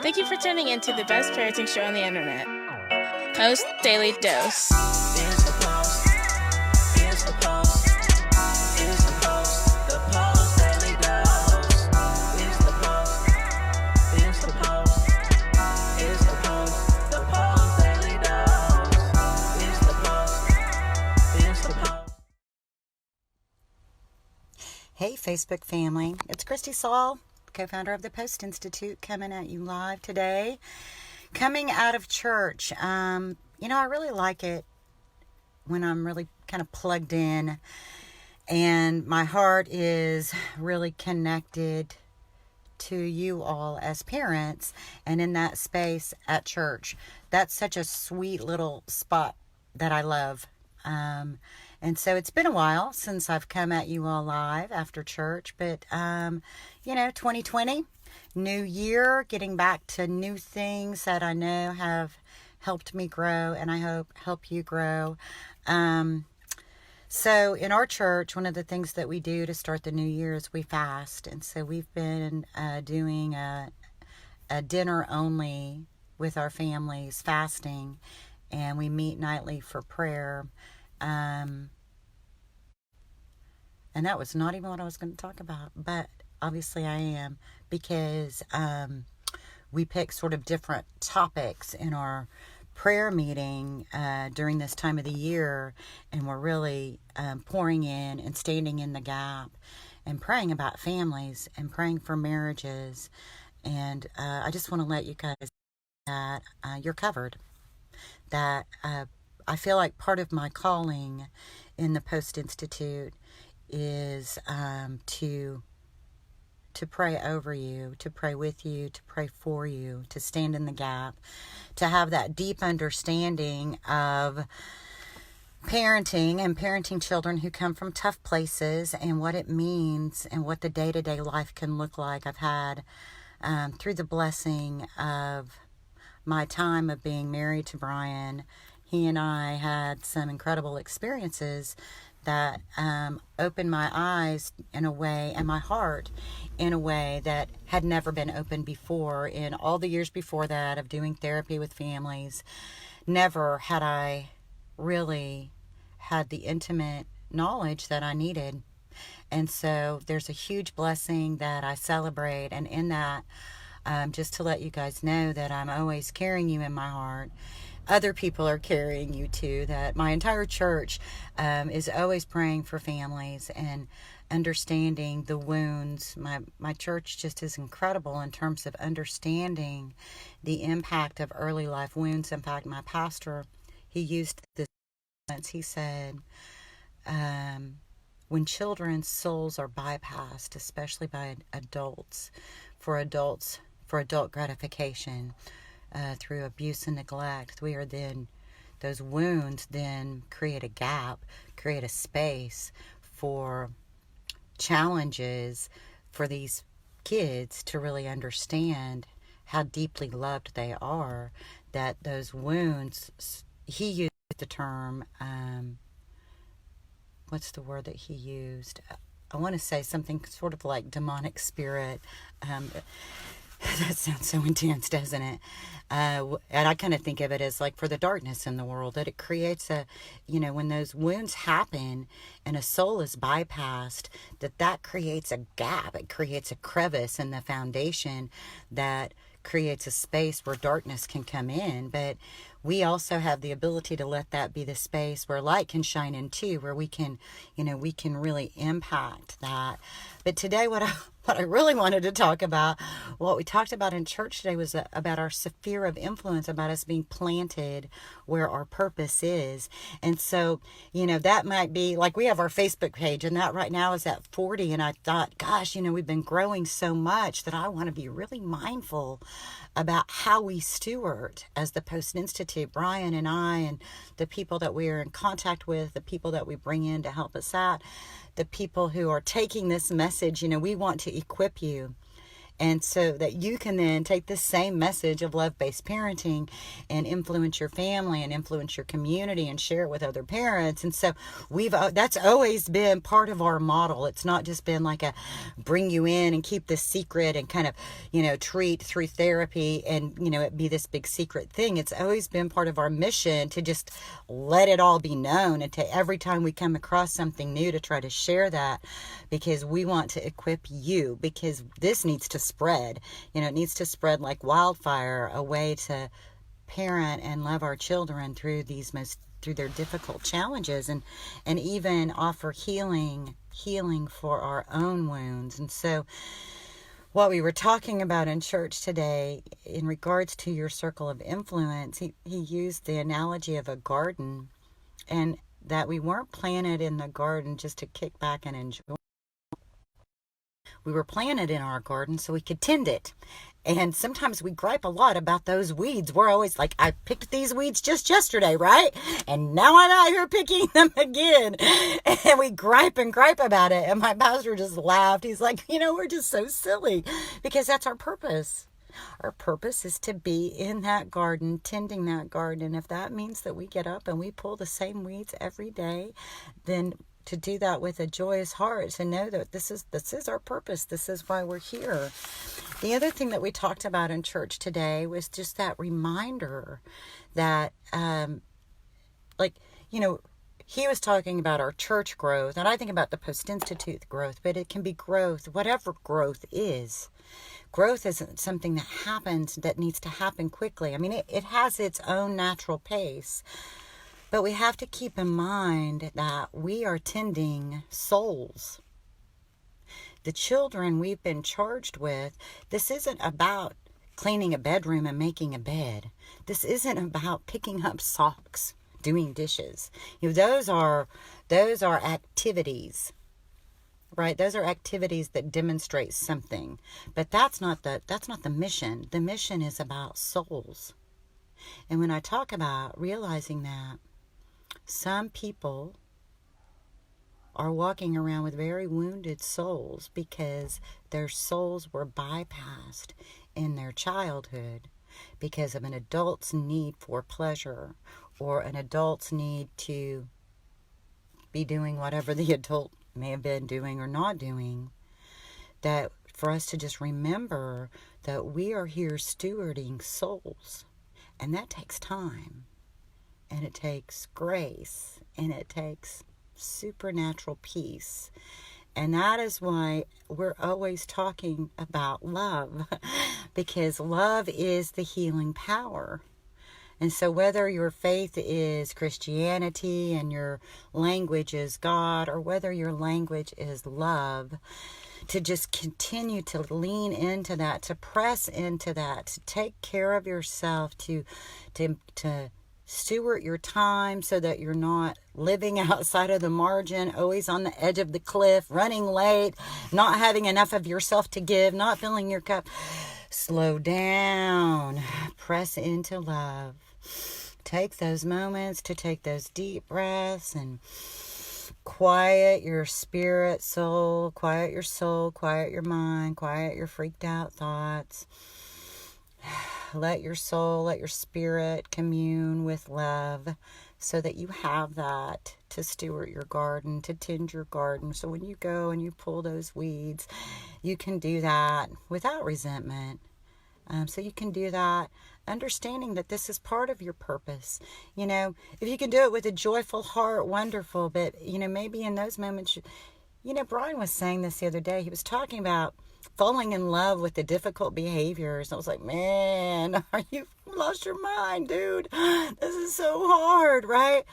Thank you for tuning in to the best parenting show on the internet, Post Daily Dose. It's the Post. It's the Post. It's the Post. The Post Daily Dose. It's the Post. It's the Post. It's the Post. The Post Daily Dose. It's the Post. It's the Post. Hey, Facebook family. It's Kristi, Saul, co-founder of the Post+Institute, coming at you live today. Coming out of church. I really like it when I'm really kind of plugged in and my heart is really connected to you all as parents and in that space at church. That's such a sweet little spot that I love. And so it's been a while since I've come at you all live after church, but 2020, new year, getting back to new things that I know have helped me grow and I hope help you grow. So in our church, one of the things that we do to start the new year is we fast. And so we've been doing a dinner only with our families, fasting, and we meet nightly for prayer. And that was not even what I was going to talk about, but obviously I am, because we pick sort of different topics in our prayer meeting during this time of the year, and we're really pouring in and standing in the gap and praying about families and praying for marriages. And I just want to let you guys know that you're covered, that I feel like part of my calling in the Post+Institute is to pray over you, to pray with you, to pray for you, to stand in the gap, to have that deep understanding of parenting and parenting children who come from tough places and what it means and what the day-to-day life can look like. I've had, through the blessing of my time of being married to Brian, he and I had some incredible experiences that opened my eyes in a way, and my heart in a way that had never been opened before. In all the years before that of doing therapy with families, never had I really had the intimate knowledge that I needed. And so there's a huge blessing that I celebrate, and in that, just to let you guys know that I'm always carrying you in my heart. Other people are carrying you too, that my entire church is always praying for families and understanding the wounds. My church just is incredible in terms of understanding the impact of early life wounds. In fact, my pastor, he used this sentence. He said, when children's souls are bypassed, especially by adults, for adult gratification, through abuse and neglect, those wounds then create a gap, create a space for challenges for these kids to really understand how deeply loved they are, that those wounds, he used the term, what's the word that he used? I want to say something sort of like demonic spirit. That sounds so intense, doesn't it? And I kind of think of it as like for the darkness in the world, that it creates when those wounds happen and a soul is bypassed, that creates a gap. It creates a crevice in the foundation that creates a space where darkness can come in. But we also have the ability to let that be the space where light can shine in too, where we can really impact that. But today, what I really wanted to talk about, what we talked about in church today, was about our sphere of influence, about us being planted where our purpose is. And so, that might be like, we have our Facebook page, and that right now is at 40. And I thought, gosh, we've been growing so much that I want to be really mindful about how we steward as the Post+Institute, Brian and I, and the people that we are in contact with, the people that we bring in to help us out, the people who are taking this message. We want to equip you And so that you can then take this same message of love-based parenting and influence your family and influence your community and share it with other parents. And so that's always been part of our model. It's not just been like a bring you in and keep this secret and kind of, treat through therapy and, it be this big secret thing. It's always been part of our mission to just let it all be known, and to every time we come across something new to try to share that, because we want to equip you, because this needs to spread. It needs to spread like wildfire, a way to parent and love our children through their difficult challenges, and even offer healing for our own wounds. And so what we were talking about in church today in regards to your circle of influence, he used the analogy of a garden, and that we weren't planted in the garden just to kick back and enjoy. We were planted in our garden so we could tend it. And sometimes we gripe a lot about those weeds. We're always like, I picked these weeds just yesterday, right? And now I'm out here picking them again. And we gripe about it. And my pastor just laughed. He's like, we're just so silly, because that's our purpose. Our purpose is to be in that garden, tending that garden. If that means that we get up and we pull the same weeds every day, then to do that with a joyous heart, to know that this is our purpose. This is why we're here. The other thing that we talked about in church today was just that reminder that, he was talking about our church growth, and I think about the Post+Institute growth, but it can be growth, whatever growth is. Growth isn't something that needs to happen quickly. I mean, it has its own natural pace. But we have to keep in mind that we are tending souls. The children we've been charged with, this isn't about cleaning a bedroom and making a bed. This isn't about picking up socks, doing dishes. Those are activities, right? Those are activities that demonstrate something. But that's not the mission. The mission is about souls. And when I talk about realizing that, some people are walking around with very wounded souls because their souls were bypassed in their childhood because of an adult's need for pleasure, or an adult's need to be doing whatever the adult may have been doing or not doing. That for us to just remember that we are here stewarding souls, and that takes time. And it takes grace, and it takes supernatural peace. And that is why we're always talking about love, because love is the healing power. And so whether your faith is Christianity and your language is God, or whether your language is love, to just continue to lean into that, to press into that, to take care of yourself, to steward your time so that you're not living outside of the margin, always on the edge of the cliff, running late, not having enough of yourself to give, not filling your cup. Slow down. Press into love. Take those moments to take those deep breaths and quiet your spirit, soul, quiet your mind, quiet your freaked out thoughts. Let your soul, let your spirit commune with love so that you have that to steward your garden, to tend your garden. So when you go and you pull those weeds, you can do that without resentment. So you can do that understanding that this is part of your purpose. If you can do it with a joyful heart, wonderful. But, maybe in those moments, Brian was saying this the other day. He was talking about falling in love with the difficult behaviors. I was like, man, you lost your mind, dude. This is so hard, right?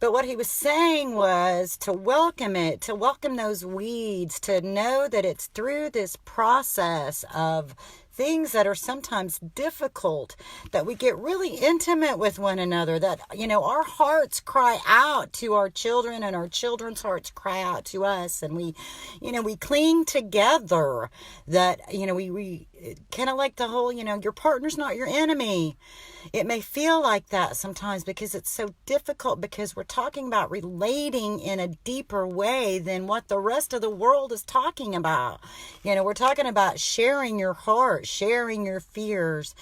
But what he was saying was to welcome it, to welcome those weeds, to know that it's through this process of things that are sometimes difficult, that we get really intimate with one another, that, our hearts cry out to our children and our children's hearts cry out to us. And we cling together, that, we kind of like the whole, your partner's not your enemy. It may feel like that sometimes because it's so difficult, because we're talking about relating in a deeper way than what the rest of the world is talking about. We're talking about sharing your heart, sharing your fears.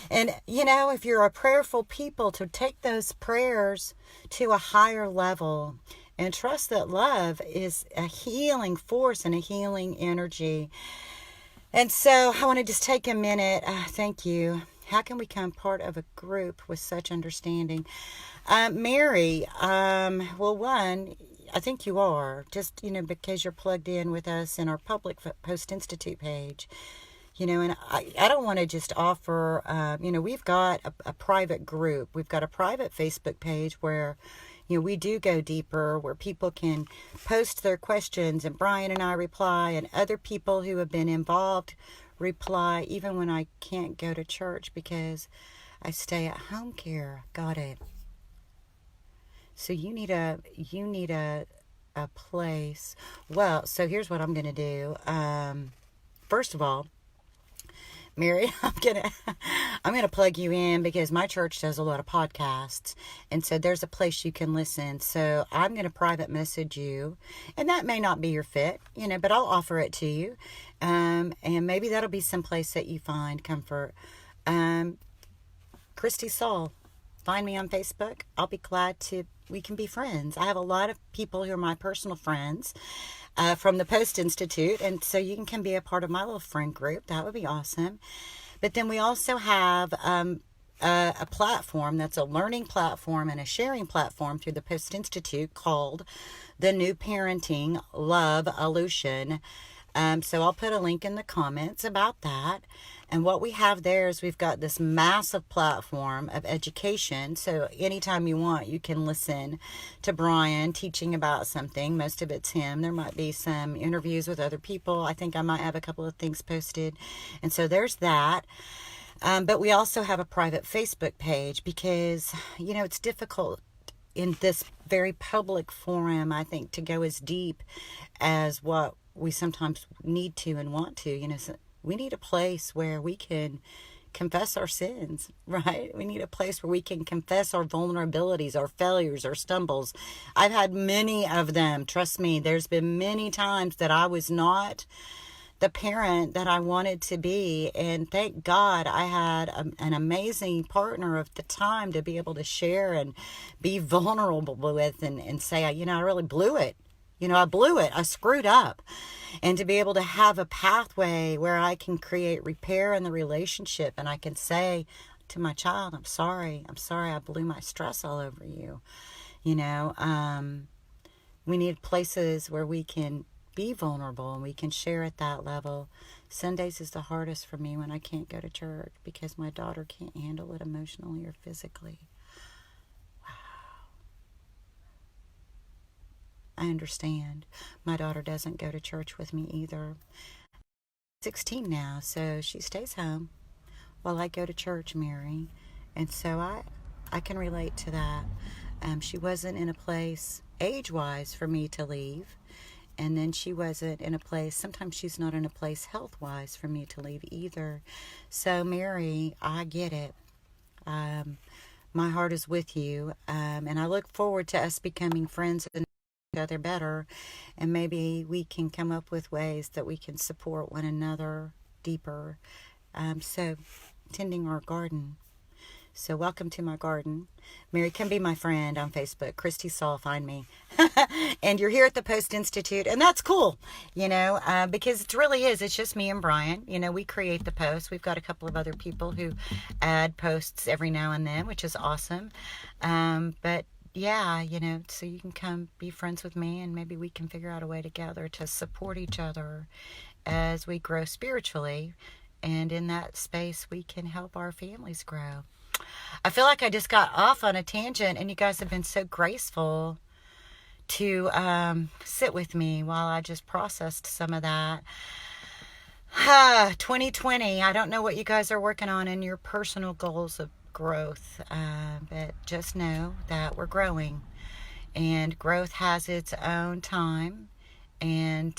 And, if you're a prayerful people, to take those prayers to a higher level and trust that love is a healing force and a healing energy. And so I want to just take a minute. Thank you. How can we become part of a group with such understanding? Mary, well, one, I think you are, just, because you're plugged in with us in our public Post+Institute page. And I don't want to just offer, we've got a private group. We've got a private Facebook page where, we do go deeper, where people can post their questions and Brian and I reply, and other people who have been involved reply, even when I can't go to church because I stay at home care. Got it. So you need a place. Well, so here's what I'm going to do. First of all, Mary, I'm gonna plug you in because my church does a lot of podcasts, and so there's a place you can listen. So I'm gonna private message you, and that may not be your fit, but I'll offer it to you, and maybe that'll be some place that you find comfort. Kristi, Saul, find me on Facebook. I'll be glad we can be friends. I have a lot of people who are my personal friends from the Post+Institute, and so you can be a part of my little friend group. That would be awesome. But then we also have a platform that's a learning platform and a sharing platform through the Post+Institute called the New Parenting Love Illusion. So I'll put a link in the comments about that. And what we have there is we've got this massive platform of education. So anytime you want, you can listen to Brian teaching about something. Most of it's him. There might be some interviews with other people. I think I might have a couple of things posted. And so there's that. But we also have a private Facebook page because, it's difficult in this very public forum, I think, to go as deep as what we sometimes need to and want to. So we need a place where we can confess our sins, right? We need a place where we can confess our vulnerabilities, our failures, our stumbles. I've had many of them. Trust me, there's been many times that I was not the parent that I wanted to be. And thank God I had an amazing partner of the time to be able to share and be vulnerable with and say, I really blew it. I blew it. I screwed up. And to be able to have a pathway where I can create repair in the relationship, and I can say to my child, I'm sorry I blew my stress all over you. We need places where we can be vulnerable and we can share at that level. Sundays is the hardest for me when I can't go to church because my daughter can't handle it emotionally or physically. I understand. My daughter doesn't go to church with me either. 16 now, so she stays home while I go to church, Mary. And so I can relate to that. She wasn't in a place age-wise for me to leave. And then she wasn't in a place, sometimes she's not in a place health-wise for me to leave either. So, Mary, I get it. My heart is with you. And I look forward to us becoming friends and other better, and maybe we can come up with ways that we can support one another deeper. So tending our garden. So welcome to my garden. Mary, come be my friend on Facebook. Kristi, Saul, find me. And you're here at the Post+Institute, and that's cool, because it really is. It's just me and Brian. We create the posts. We've got a couple of other people who add posts every now and then, which is awesome. But yeah, so you can come be friends with me, and maybe we can figure out a way together to support each other as we grow spiritually. And in that space, we can help our families grow. I feel like I just got off on a tangent, and you guys have been so graceful to sit with me while I just processed some of that. 2020. I don't know what you guys are working on in your personal goals of growth, but just know that we're growing, and growth has its own time. And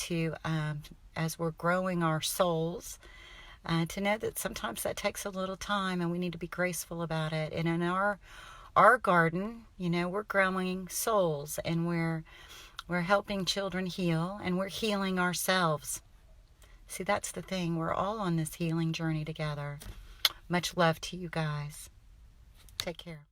as we're growing our souls, to know that sometimes that takes a little time, and we need to be graceful about it. And in our garden, we're growing souls, and we're helping children heal, and we're healing ourselves. See, that's the thing. We're all on this healing journey together. Much love to you guys. Take care.